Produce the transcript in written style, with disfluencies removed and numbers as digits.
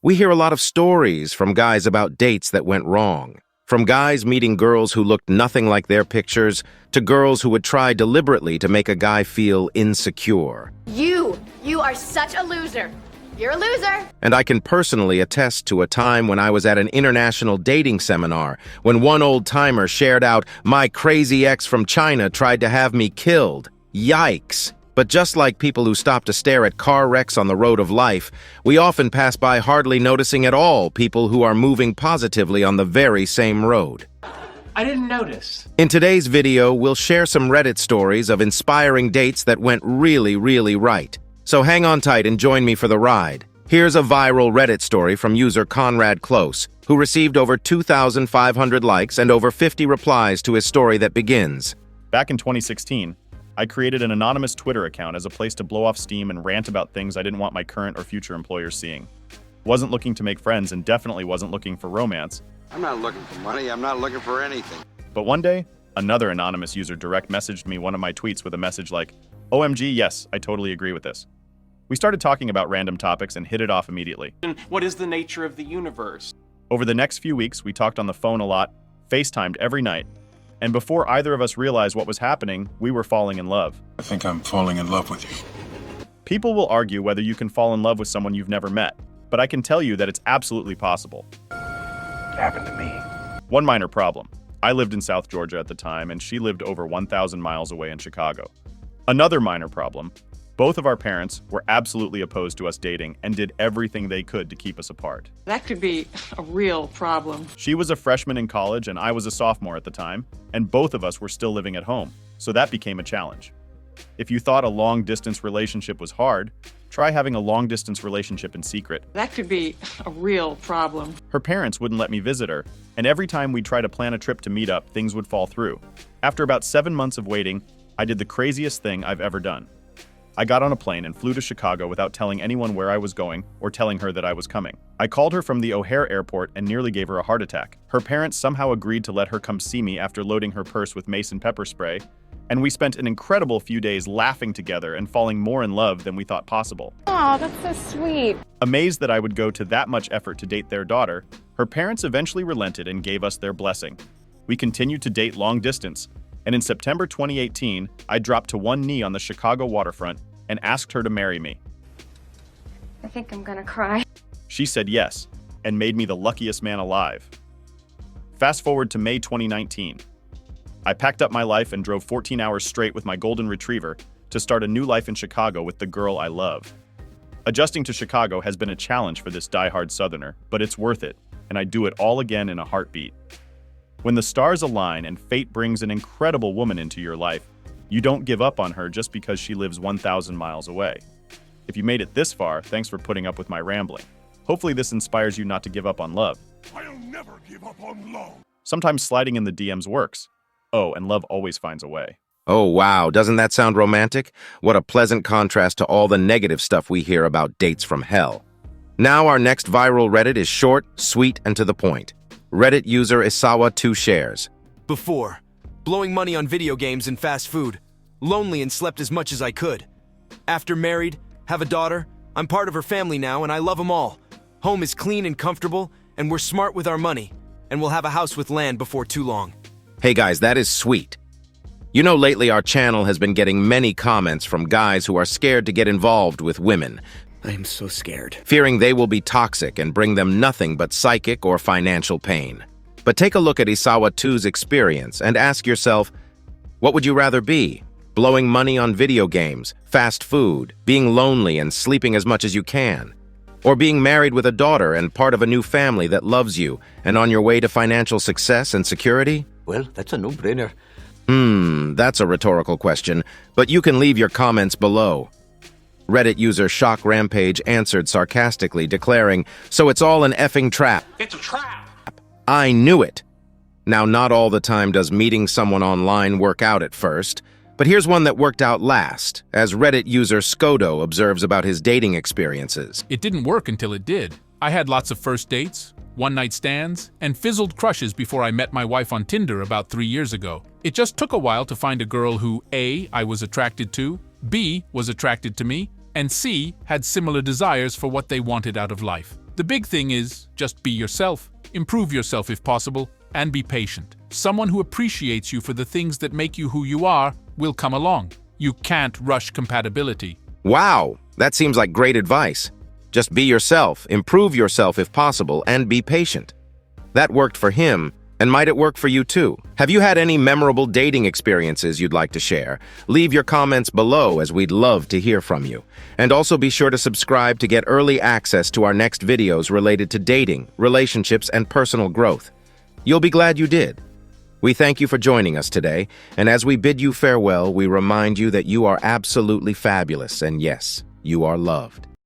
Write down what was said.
We hear a lot of stories from guys about dates that went wrong. From guys meeting girls who looked nothing like their pictures, to girls who would try deliberately to make a guy feel insecure. You are such a loser. You're a loser. And I can personally attest to a time when I was at an international dating seminar when one old-timer shared out, "My crazy ex from China tried to have me killed." Yikes. But just like people who stop to stare at car wrecks on the road of life, we often pass by hardly noticing at all people who are moving positively on the very same road. I didn't notice. In today's video, we'll share some Reddit stories of inspiring dates that went really right. So hang on tight and join me for the ride. Here's a viral Reddit story from user Conrad Close, who received over 2,500 likes and over 50 replies to his story that begins. Back in 2016, I created an anonymous Twitter account as a place to blow off steam and rant about things I didn't want my current or future employers seeing. Wasn't looking to make friends and definitely wasn't looking for romance. I'm not looking for money, I'm not looking for anything. But one day, another anonymous user direct messaged me one of my tweets with a message like, "OMG, yes, I totally agree with this." We started talking about random topics and hit it off immediately. What is the nature of the universe? Over the next few weeks, we talked on the phone a lot, FaceTimed every night, and before either of us realized what was happening, we were falling in love. I think I'm falling in love with you. People will argue whether you can fall in love with someone you've never met, but I can tell you that it's absolutely possible. It happened to me. One minor problem. I lived in South Georgia at the time, and she lived over 1,000 miles away in Chicago. Another minor problem. Both of our parents were absolutely opposed to us dating and did everything they could to keep us apart. That could be a real problem. She was a freshman in college and I was a sophomore at the time, and both of us were still living at home, so that became a challenge. If you thought a long-distance relationship was hard, try having a long-distance relationship in secret. That could be a real problem. Her parents wouldn't let me visit her, and every time we'd try to plan a trip to meet up, things would fall through. After about 7 months of waiting, I did the craziest thing I've ever done. I got on a plane and flew to Chicago without telling anyone where I was going or telling her that I was coming. I called her from the O'Hare airport and nearly gave her a heart attack. Her parents somehow agreed to let her come see me after loading her purse with mace and pepper spray, and we spent an incredible few days laughing together and falling more in love than we thought possible. Oh, that's so sweet. Amazed that I would go to that much effort to date their daughter, her parents eventually relented and gave us their blessing. We continued to date long distance, and in September 2018, I dropped to one knee on the Chicago waterfront and asked her to marry me. I think I'm gonna cry. She said yes, and made me the luckiest man alive. Fast forward to May 2019. I packed up my life and drove 14 hours straight with my golden retriever to start a new life in Chicago with the girl I love. Adjusting to Chicago has been a challenge for this diehard Southerner, but it's worth it, and I'd do it all again in a heartbeat. When the stars align and fate brings an incredible woman into your life, you don't give up on her just because she lives 1,000 miles away. If you made it this far, thanks for putting up with my rambling. Hopefully this inspires you not to give up on love. I'll never give up on love. Sometimes sliding in the DMs works. Oh, and love always finds a way. Oh wow, doesn't that sound romantic? What a pleasant contrast to all the negative stuff we hear about dates from hell. Now our next viral Reddit is short, sweet, and to the point. Reddit user Isawa2 shares. Before, blowing money on video games and fast food. Lonely and slept as much as I could. After married, have a daughter, I'm part of her family now and I love them all. Home is clean and comfortable, and we're smart with our money. And we'll have a house with land before too long. Hey guys, that is sweet. You know, lately our channel has been getting many comments from guys who are scared to get involved with women, I am so scared. fearing they will be toxic and bring them nothing but psychic or financial pain. But take a look at Isawa2's experience and ask yourself, what would you rather be? Blowing money on video games, fast food, being lonely and sleeping as much as you can? Or being married with a daughter and part of a new family that loves you and on your way to financial success and security? Well, that's a no-brainer. That's a rhetorical question, but you can leave your comments below. Reddit user Shock Rampage answered sarcastically, declaring, "So it's all an effing trap." It's a trap! I knew it. Now, not all the time does meeting someone online work out at first, but here's one that worked out last, as Reddit user Skodo observes about his dating experiences. It didn't work until it did. I had lots of first dates, one-night stands, and fizzled crushes before I met my wife on Tinder about 3 years ago. It just took a while to find a girl who A, I was attracted to, B, was attracted to me, and C, had similar desires for what they wanted out of life. The big thing is just be yourself, improve yourself if possible, and be patient. Someone who appreciates you for the things that make you who you are will come along. You can't rush compatibility. Wow, that seems like great advice. Just be yourself, improve yourself if possible, and be patient. That worked for him, and might it work for you too? Have you had any memorable dating experiences you'd like to share? Leave your comments below as we'd love to hear from you. And also be sure to subscribe to get early access to our next videos related to dating, relationships, and personal growth. You'll be glad you did. We thank you for joining us today, and as we bid you farewell, we remind you that you are absolutely fabulous, and yes, you are loved.